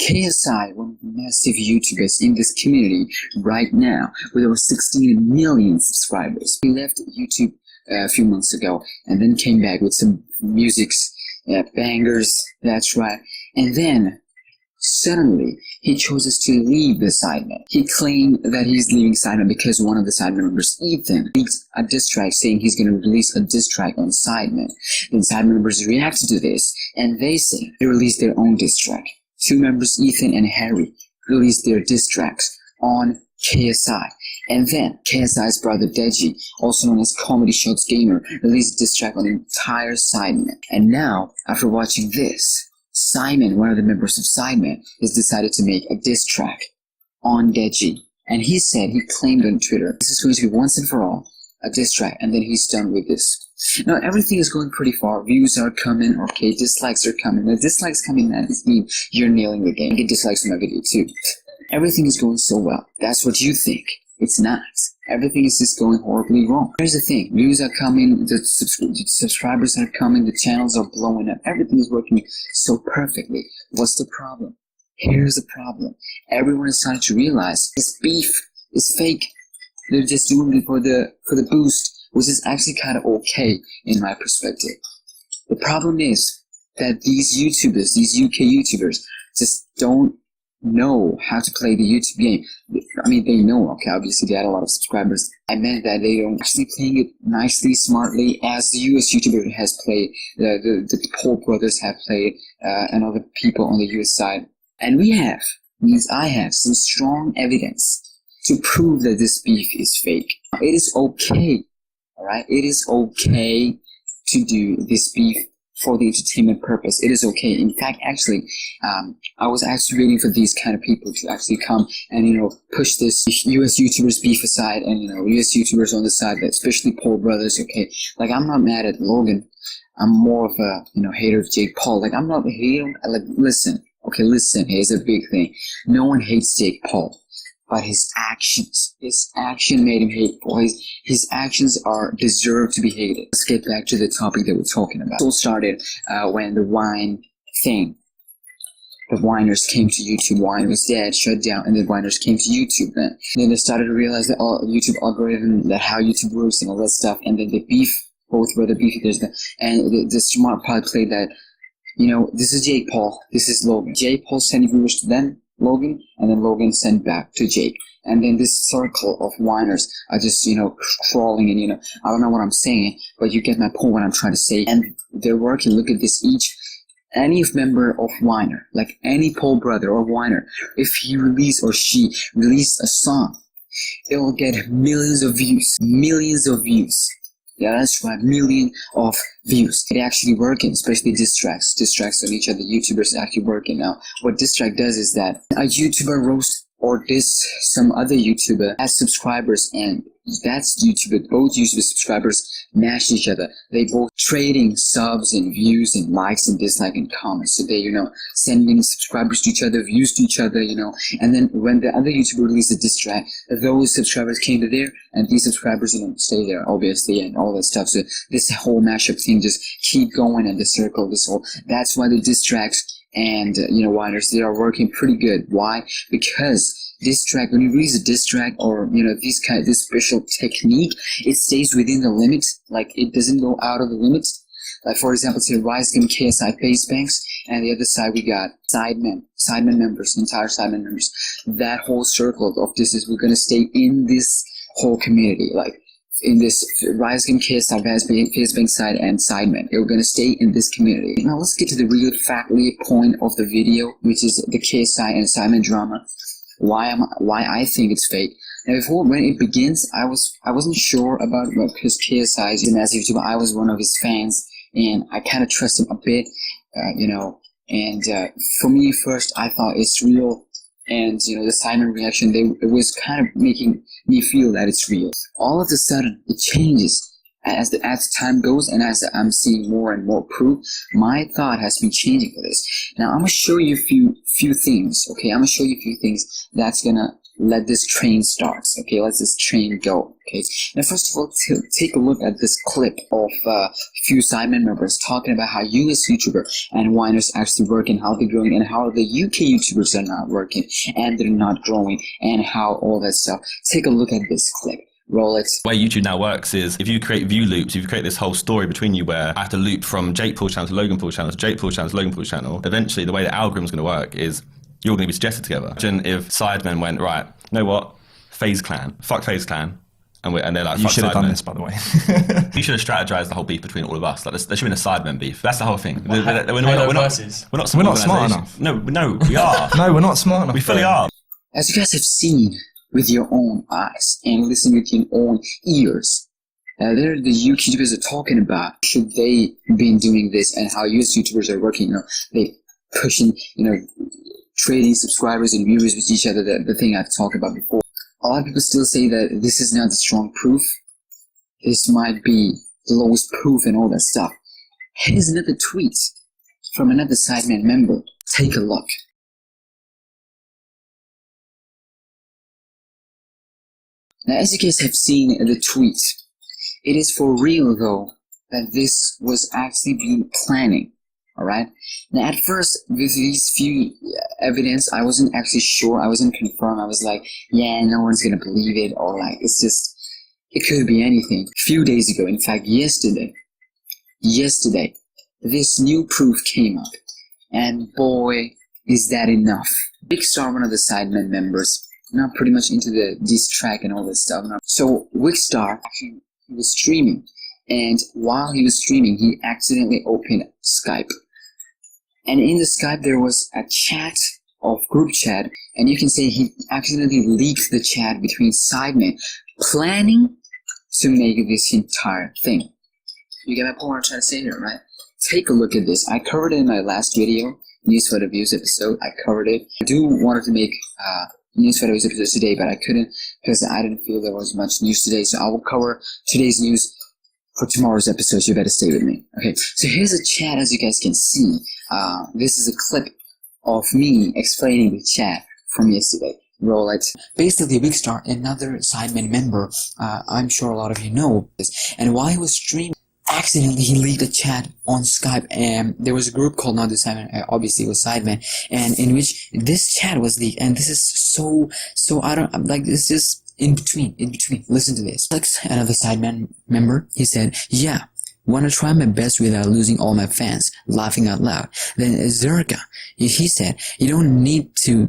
KSI, one of the massive YouTubers in this community right now, with over 16 million subscribers. He left YouTube a few months ago and then came back with some music bangers, that's right. And then suddenly he chooses to leave the Sidemen. He claimed that he's leaving Sidemen because one of the Sidemen members, Ethan, leaked a diss track saying he's going to release a diss track on Sidemen. Then Sidemen members reacted to this and they say they released their own diss track. Two members, Ethan and Harry, released their diss tracks on KSI. And then KSI's brother Deji, also known as Comedy Shots Gamer, released a diss track on the entire Sidemen. And now, after watching this, Simon, one of the members of Sidemen, has decided to make a diss track on Deji. And he claimed on Twitter, this is going to be once and for all a diss track, and then he's done with this. Now everything is going pretty far. Views are coming, okay, dislikes are coming. The dislikes coming, that means you're nailing the game. Get dislikes on my video too. Everything is going so well. That's what you think. It's not. Everything is just going horribly wrong. Here's the thing. Views are coming, the subscribers are coming, the channels are blowing up. Everything is working so perfectly. What's the problem? Here's the problem. Everyone is starting to realize this beef is fake. They're just doing it for the boost, which is actually kind of okay in my perspective. The problem is that these YouTubers, these UK YouTubers, just don't know how to play the YouTube game. I mean, they know, okay, obviously they had a lot of subscribers. I meant that they don't actually playing it nicely, smartly, as the US YouTuber has played, the Paul brothers have played, and other people on the US side. And I have some strong evidence to prove that this beef is fake. It is okay, alright? It is okay to do this beef for the entertainment purpose. It is okay. In fact, actually, I was actually waiting for these kind of people to actually come and, push this US YouTubers beef aside and, US YouTubers on the side, especially Paul brothers, okay? Like, I'm not mad at Logan. I'm more of a, hater of Jake Paul. Like, I'm not a hater. Like, listen, here's a big thing. No one hates Jake Paul. But his action made him hateful. His actions deserve to be hated. Let's get back to the topic that we're talking about. It all started when the wine thing, the whiners came to YouTube. Wine was dead, shut down, and the whiners came to YouTube. Then they started to realize that YouTube algorithm, that how YouTube works and all that stuff. And then the beef, both were the beef. And the smart part played that, this is Jake Paul, this is Logan. Jake Paul sending viewers to them, Logan, and then Logan sent back to Jake. And then this circle of whiners are just, crawling and, I don't know what I'm saying, but you get my point what I'm trying to say. And they're working, look at this, any member of whiner, like any Paul brother or whiner, if he release or she release a song, it will get millions of views. Yeah, that's right, million of views. It actually working, especially diss tracks on each other. YouTubers actually working now. What diss track does is that a YouTuber roasts or diss some other YouTuber as subscribers, and that's YouTuber, both YouTuber subscribers match each other. They both trading subs and views and likes and dislike and comments. So they, sending subscribers to each other, views to each other, and then when the other YouTuber released a diss track, those subscribers came to there, and these subscribers, stay there, obviously, and all that stuff. So this whole mashup thing just keep going in the circle, that's why the diss tracks and, whiners, they are working pretty good. Why? Because diss track, when you release a diss track or, this special technique, it stays within the limits. Like, it doesn't go out of the limits. Like, for example, say Rise Game KSI face banks, and the other side we got Sidemen members, entire Sidemen members. That whole circle of this is, we're going to stay in this whole community. Like, in this Rise Game KSI face bank side and Sidemen, we're going to stay in this community. Now let's get to the real point of the video, which is the KSI and Sidemen drama. Why I think it's fake. Now when it begins, I wasn't sure about because KSI is a massive YouTuber. I was one of his fans, and I kind of trust him a bit, And for me, first I thought it's real, and the Sidemen reaction, it was kind of making me feel that it's real. All of a sudden, it changes. As time goes and as I'm seeing more and more proof, my thought has been changing for this. Now I'm gonna show you a few things, okay? I'm gonna show you a few things that's gonna let this train start. Okay, let this train go. Okay, now first of all, take a look at this clip of a few Sidemen members talking about how US YouTuber and whiners actually work and how they're growing, and how the UK YouTubers are not working and they're not growing, and how all that stuff. Take a look at this clip. Roll it. The way YouTube now works is if you create view loops, if you create this whole story between you where I have to loop from Jake Paul's channel to Logan Paul's channel to Jake Paul's channel to Logan Paul's channel, eventually the way the algorithm's going to work is you're going to be suggested together. Imagine if Sidemen went, right, you know what, FaZe Clan, fuck FaZe Clan, and they're like, you fuck should have Sidemen. done this, by the way. You should have strategized the whole beef between all of us. Like, there should have been a Sidemen beef. That's the whole thing. We're not smart enough. No, we are. No, we're not smart enough. We fully are. As you guys have seen with your own eyes and listen with your own ears, there the UK YouTubers are talking about should they been doing this, and how US YouTubers are working. They pushing, trading subscribers and viewers with each other. The thing I've talked about before. A lot of people still say that this is not the strong proof. This might be the lowest proof and all that stuff. Here's another tweet from another Sidemen member. Take a look. Now, as you guys have seen the tweet, it is for real though that this was actually being planning. Alright? Now, at first, with these few evidence, I wasn't actually sure. I wasn't confirmed. I was like, yeah, no one's gonna believe it, or like, it could be anything. A few days ago, in fact, yesterday, this new proof came up. And boy, is that enough. Big Star, one of the Sidemen members, not pretty much into the diss track and all this stuff. So, Big Star, actually, he was streaming. And while he was streaming, he accidentally opened Skype. And in the Skype, there was a chat of group chat, and you can say he accidentally leaked the chat between Sidemen, planning to make this entire thing. You get my point what I'm trying to say here, right? Take a look at this. I covered it in my last video, News for the Views episode. I covered it. I do wanted to make News for the Views episode today, but I couldn't because I didn't feel there was much news today. So I will cover today's news for tomorrow's episode, so you better stay with me. Okay, so here's a chat, as you guys can see. This is a clip of me explaining the chat from yesterday. Roll it. Basically, Big Star, another Sidemen member, I'm sure a lot of you know this, and while he was streaming, accidentally he leaked a chat on Skype, and there was a group called Not the Sidemen, obviously it was Sidemen, and in which this chat was leaked, and this is so I don't, like, this is in between, listen to this. Like another Sidemen member, he said, yeah, wanna try my best without losing all my fans, laughing out loud. Then Zerka, he said, you don't need to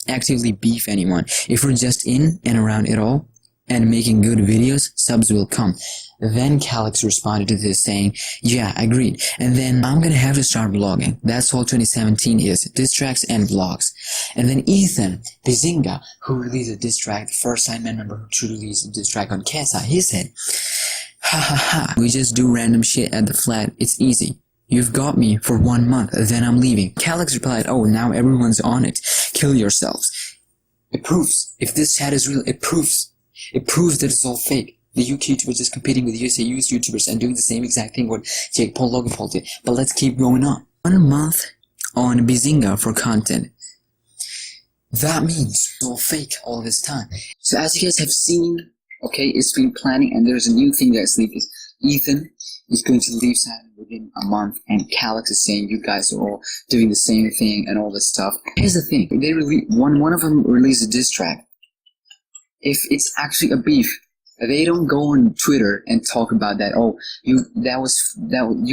actively beef anyone. If we're just in and around it all, and making good videos, subs will come. Then Calix responded to this saying, yeah, agreed. And then I'm gonna have to start vlogging. That's all 2017 is, diss tracks and vlogs. And then Ethan Bazinga, who released a diss track, the first Sidemen member to release a diss track on KSI, he said, ha ha ha, we just do random shit at the flat, it's easy. You've got me for 1 month, then I'm leaving. Calix replied, oh, now everyone's on it. Kill yourselves. It proves, if this chat is real, it proves that it's all fake. The UK YouTubers is competing with US YouTubers and doing the same exact thing what Jake Paul, Logan Paul did. But let's keep going on. 1 month on Bazinga for content. That means it's all fake all this time. So as you guys have seen, okay, it's been planning, and there's a new thing that's leaked. Ethan is going to leave Saturn within a month, and Calix is saying you guys are all doing the same thing and all this stuff. Here's the thing: they one of them released a diss track. If it's actually a beef, they don't go on Twitter and talk about that. Oh, you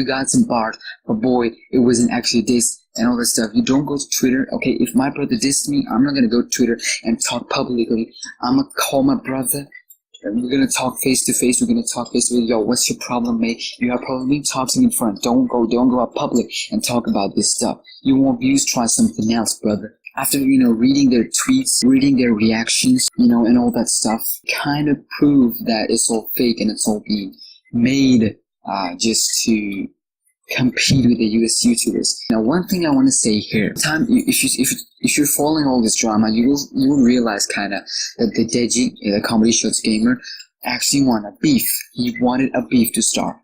got some barred, but boy, it wasn't actually this and all this stuff. You don't go to Twitter. Okay, if my brother dissed me, I'm not gonna go to Twitter and talk publicly. I'm gonna call my brother. We're gonna talk face to face. We're gonna talk face to face. Yo, what's your problem, mate? You have a problem? Me, talk to me in front. Don't go out public and talk about this stuff. You want views? Try something else, brother. After, reading their tweets, reading their reactions, and all that stuff, kind of prove that it's all fake and it's all being made just to compete with the US YouTubers. Now, one thing I want to say here, if you're following all this drama, you will realize kind of that the Deji, the comedy shorts gamer, actually wanted a beef. He wanted a beef to start.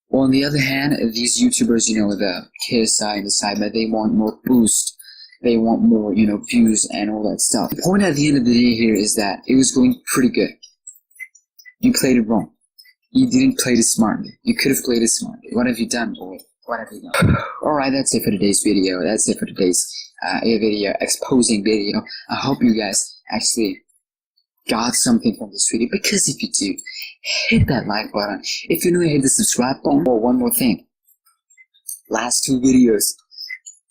Well, on the other hand, these YouTubers, the KSI and the Sidemen, they want more boost. they want more, views and all that stuff. The point at the end of the day here is that it was going pretty good. You played it wrong. You didn't play it smartly. You could have played it smartly. What have you done, boy? What have you done? Alright, that's it for today's video. That's it for today's exposing video. I hope you guys actually got something from this video, because if you do, hit that like button. If you know, hit the subscribe button. Oh, one more thing. Last 2 videos,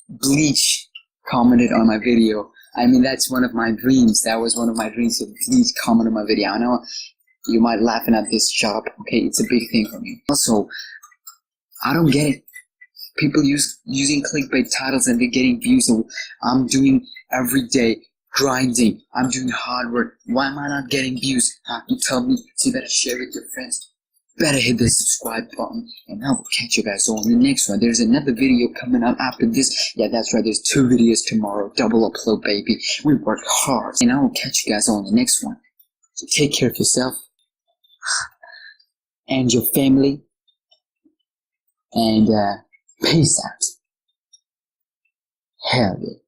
Bleach commented on my video. I mean, that's one of my dreams. That was one of my dreams, to Bleach comment on my video. I know you might laughing at this job. Okay, it's a big thing for me. Also, I don't get it. People using clickbait titles and they're getting views. So I'm doing every day grinding. I'm doing hard work. Why am I not getting views? Huh? You tell me. So you better share with your friends. Better hit the subscribe button, and I will catch you guys all in the next one. There's another video coming up after this. Yeah, that's right. There's 2 videos tomorrow. Double upload, baby. We work hard, and I will catch you guys all in the next one. So take care of yourself and your family, and peace out. Hell yeah.